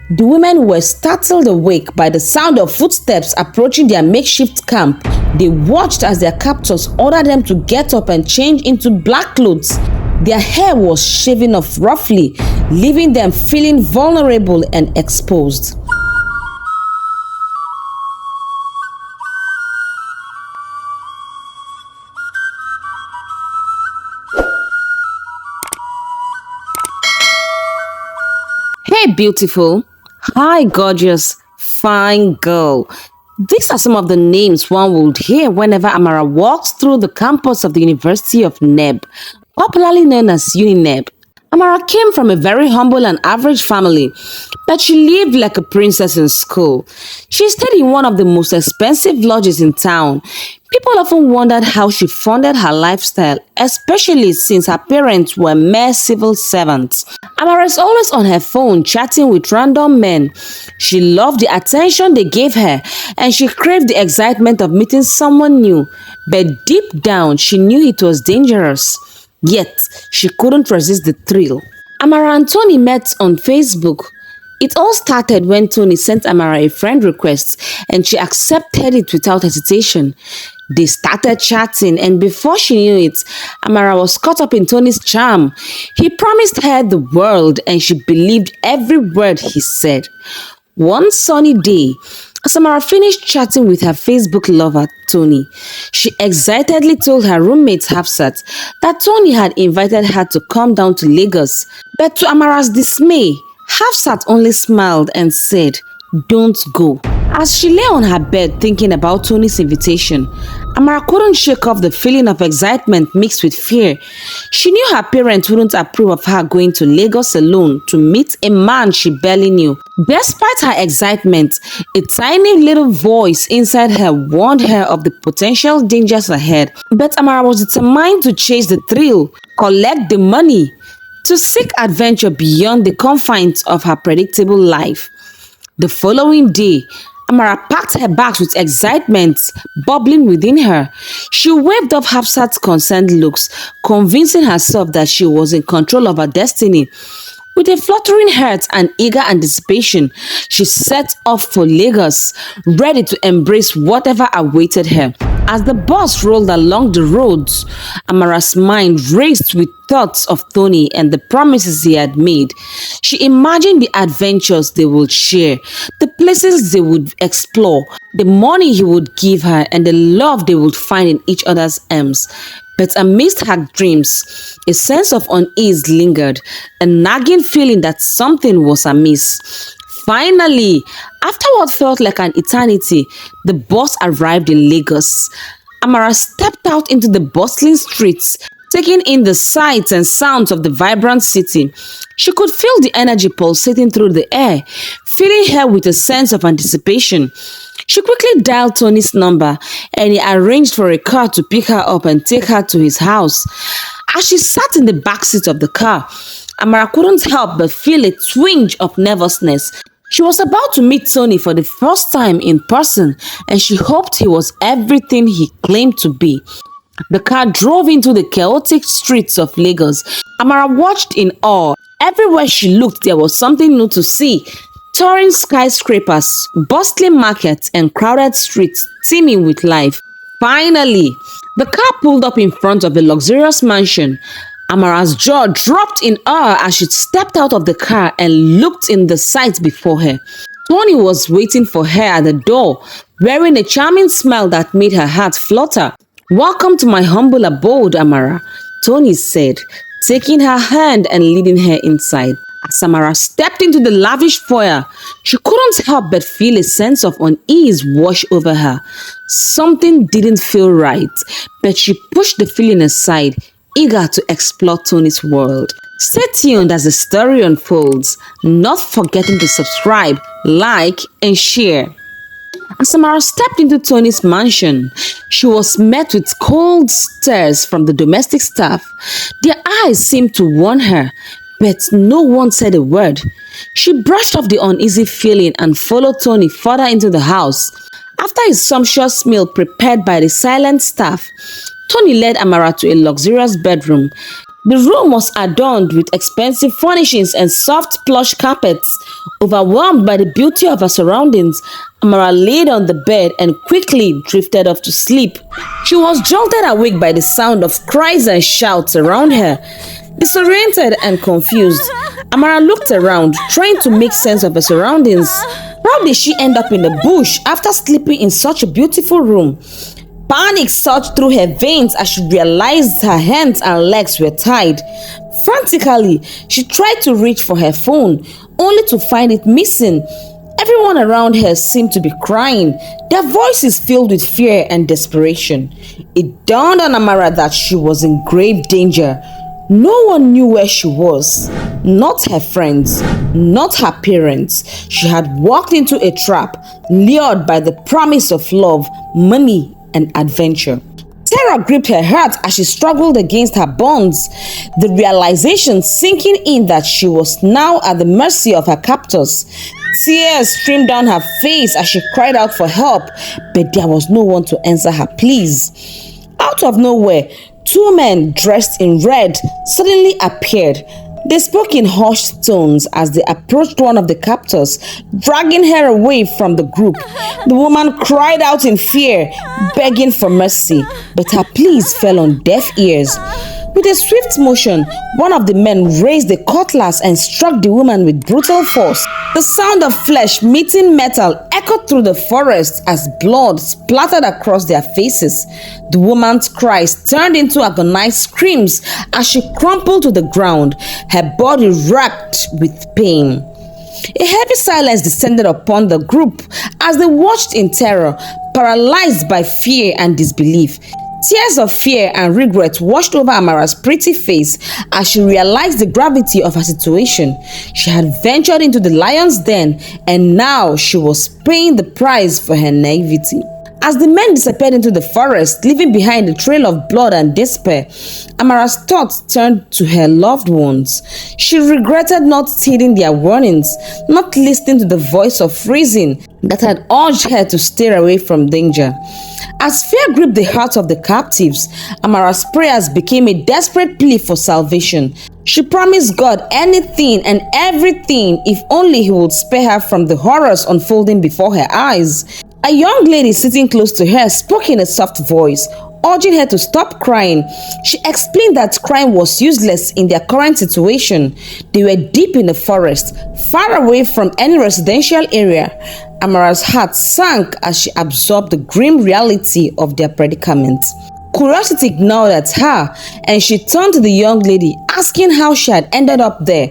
The women were startled awake by the sound of footsteps approaching their makeshift camp. They watched as their captors ordered them to get up and change into black clothes. Their hair was shaven off roughly, leaving them feeling vulnerable and exposed. Hey, beautiful. Hi, gorgeous, fine girl. These are some of the names one would hear whenever Amara walks through the campus of the University of Neb, popularly known as UniNeb. Amara came from a very humble and average family, but she lived like a princess in school. She stayed in one of the most expensive lodges in town. People often wondered how she funded her lifestyle, especially since her parents were mere civil servants. Amara is always on her phone chatting with random men. She loved the attention they gave her, and she craved the excitement of meeting someone new. But deep down, she knew it was dangerous. Yet, she couldn't resist the thrill. Amara and Tony met on Facebook. It all started when Tony sent Amara a friend request and she accepted it without hesitation. They started chatting, and before she knew it, Amara was caught up in Tony's charm. He promised her the world and she believed every word he said. One sunny day, as Amara finished chatting with her Facebook lover, Tony, she excitedly told her roommate Hafsat that Tony had invited her to come down to Lagos. But to Amara's dismay, Hafsat only smiled and said, "Don't go." As she lay on her bed thinking about Tony's invitation, Amara couldn't shake off the feeling of excitement mixed with fear. She knew her parents wouldn't approve of her going to Lagos alone to meet a man she barely knew. Despite her excitement, a tiny little voice inside her warned her of the potential dangers ahead. But Amara was determined to chase the thrill, collect the money, to seek adventure beyond the confines of her predictable life. The following day, Amara packed her bags with excitement bubbling within her. She waved off Hafsat's concerned looks, convincing herself that she was in control of her destiny. With a fluttering heart and eager anticipation, she set off for Lagos, ready to embrace whatever awaited her. As the bus rolled along the roads, Amara's mind raced with thoughts of Tony and the promises he had made. She imagined the adventures they would share, the places they would explore, the money he would give her, and the love they would find in each other's arms. But amidst her dreams, a sense of unease lingered, a nagging feeling that something was amiss. Finally, after what felt like an eternity, the bus arrived in Lagos. Amara stepped out into the bustling streets, taking in the sights and sounds of the vibrant city. She could feel the energy pulsating through the air, filling her with a sense of anticipation. She quickly dialed Tony's number and he arranged for a car to pick her up and take her to his house. As she sat in the backseat of the car, Amara couldn't help but feel a twinge of nervousness. She was about to meet Tony for the first time in person, and she hoped he was everything he claimed to be. The car drove into the chaotic streets of Lagos. Amara watched in awe. Everywhere she looked, there was something new to see. Towering skyscrapers, bustling markets, and crowded streets teeming with life. Finally, the car pulled up in front of a luxurious mansion. Amara's jaw dropped in awe as she stepped out of the car and looked in the sights before her. Tony was waiting for her at the door, wearing a charming smile that made her heart flutter. "Welcome to my humble abode, Amara," Tony said, taking her hand and leading her inside. As Amara stepped into the lavish foyer, she couldn't help but feel a sense of unease wash over her. Something didn't feel right, but she pushed the feeling aside, eager to explore Tony's world. Stay tuned as the story unfolds, not forgetting to subscribe, like, and share. As Amara stepped into Tony's mansion, she was met with cold stares from the domestic staff. Their eyes seemed to warn her, but no one said a word. She brushed off the uneasy feeling and followed Tony further into the house. After a sumptuous meal prepared by the silent staff, Tony led Amara to a luxurious bedroom. The room was adorned with expensive furnishings and soft plush carpets. Overwhelmed by the beauty of her surroundings, Amara laid on the bed and quickly drifted off to sleep. She was jolted awake by the sound of cries and shouts around her. Disoriented and confused, Amara looked around, trying to make sense of her surroundings. How did she end up in the bush after sleeping in such a beautiful room? Panic surged through her veins as she realized her hands and legs were tied. Frantically, she tried to reach for her phone, only to find it missing. Everyone around her seemed to be crying, their voices filled with fear and desperation. It dawned on Amara that she was in grave danger. No one knew where she was, not her friends, not her parents. She had walked into a trap, lured by the promise of love, money, and adventure. Terror gripped her heart as she struggled against her bonds, the realization sinking in that she was now at the mercy of her captors. Tears streamed down her face as she cried out for help, but there was no one to answer her pleas. Out of nowhere, two men dressed in red suddenly appeared. They spoke in hushed tones as they approached one of the captors, dragging her away from the group. The woman cried out in fear, begging for mercy, but her pleas fell on deaf ears. With a swift motion, one of the men raised the cutlass and struck the woman with brutal force. The sound of flesh meeting metal echoed through the forest as blood splattered across their faces. The woman's cries turned into agonized screams as she crumpled to the ground, her body racked with pain. A heavy silence descended upon the group as they watched in terror, paralyzed by fear and disbelief. Tears of fear and regret washed over Amara's pretty face as she realized the gravity of her situation. She had ventured into the lion's den, and now she was paying the price for her naivety. As the men disappeared into the forest, leaving behind a trail of blood and despair, Amara's thoughts turned to her loved ones. She regretted not heeding their warnings, not listening to the voice of reason that had urged her to steer away from danger. As fear gripped the hearts of the captives, Amara's prayers became a desperate plea for salvation. She promised God anything and everything if only He would spare her from the horrors unfolding before her eyes. A young lady sitting close to her spoke in a soft voice, urging her to stop crying. She explained that crying was useless in their current situation. They were deep in the forest, far away from any residential area. Amara's heart sank as she absorbed the grim reality of their predicament. Curiosity gnawed at her, and she turned to the young lady, asking how she had ended up there.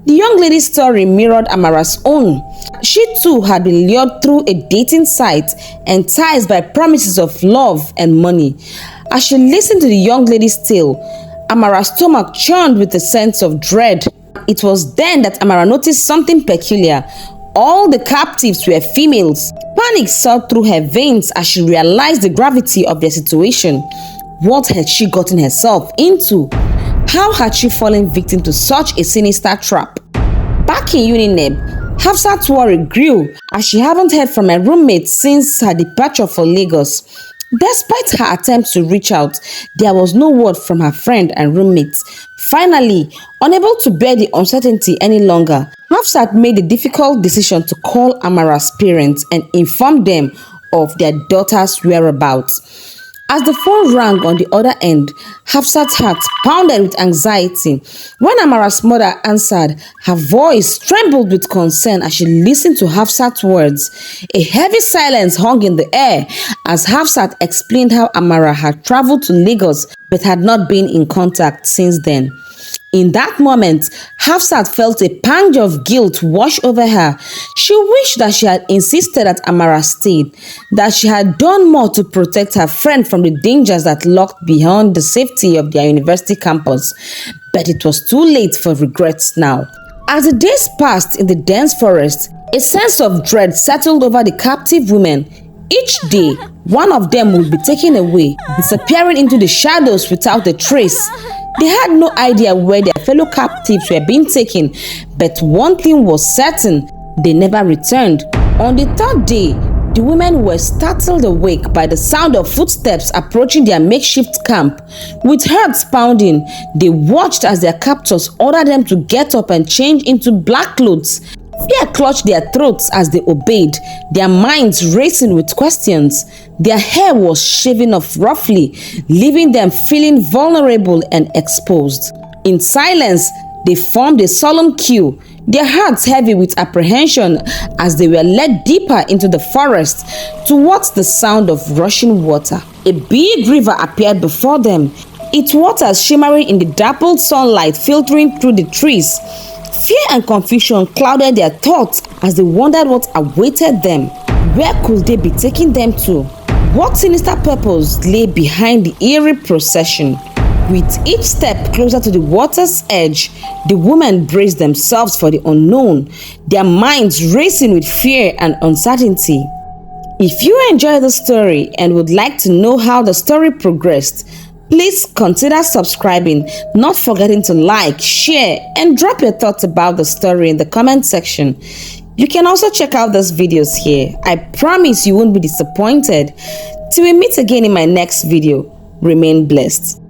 The young lady's story mirrored Amara's own. She too had been lured through a dating site, enticed by promises of love and money. As she listened to the young lady's tale, Amara's stomach churned with a sense of dread. It was then that Amara noticed something peculiar. All the captives were females. Panic surged through her veins as she realized the gravity of their situation. What had she gotten herself into? How had she fallen victim to such a sinister trap? Back in Unineb, Hafsat's worry grew as she hadn't heard from her roommate since her departure for Lagos. Despite her attempts to reach out, there was no word from her friend and roommate. Finally, unable to bear the uncertainty any longer, Hafsat made the difficult decision to call Amara's parents and inform them of their daughter's whereabouts. As the phone rang on the other end, Hafsat's heart pounded with anxiety. When Amara's mother answered, her voice trembled with concern as she listened to Hafsat's words. A heavy silence hung in the air as Hafsat explained how Amara had traveled to Lagos but had not been in contact since then. In that moment, Hafsat felt a pang of guilt wash over her. She wished that she had insisted that Amara stayed, that she had done more to protect her friend from the dangers that lurked beyond the safety of their university campus. But it was too late for regrets now. As the days passed in the dense forest, a sense of dread settled over the captive women. Each day, one of them would be taken away, disappearing into the shadows without a trace. They had no idea where their fellow captives were being taken, but one thing was certain: they never returned. On the third day, The women were startled awake by the sound of footsteps approaching their makeshift camp. With hearts pounding, they watched as their captors ordered them to get up and change into black clothes. Fear clutched their throats as they obeyed, their minds racing with questions. Their hair was shaven off roughly, leaving them feeling vulnerable and exposed. In silence, they formed a solemn queue, their hearts heavy with apprehension as they were led deeper into the forest towards the sound of rushing water. A big river appeared before them, its waters shimmering in the dappled sunlight filtering through the trees. Fear and confusion clouded their thoughts as they wondered what awaited them. Where could they be taking them to? What sinister purpose lay behind the eerie procession? With each step closer to the water's edge, the women braced themselves for the unknown, their minds racing with fear and uncertainty. If you enjoyed the story and would like to know how the story progressed, please consider subscribing, not forgetting to like, share, and drop your thoughts about the story in the comment section. You can also check out those videos here. I promise you won't be disappointed. Till we meet again in my next video, remain blessed.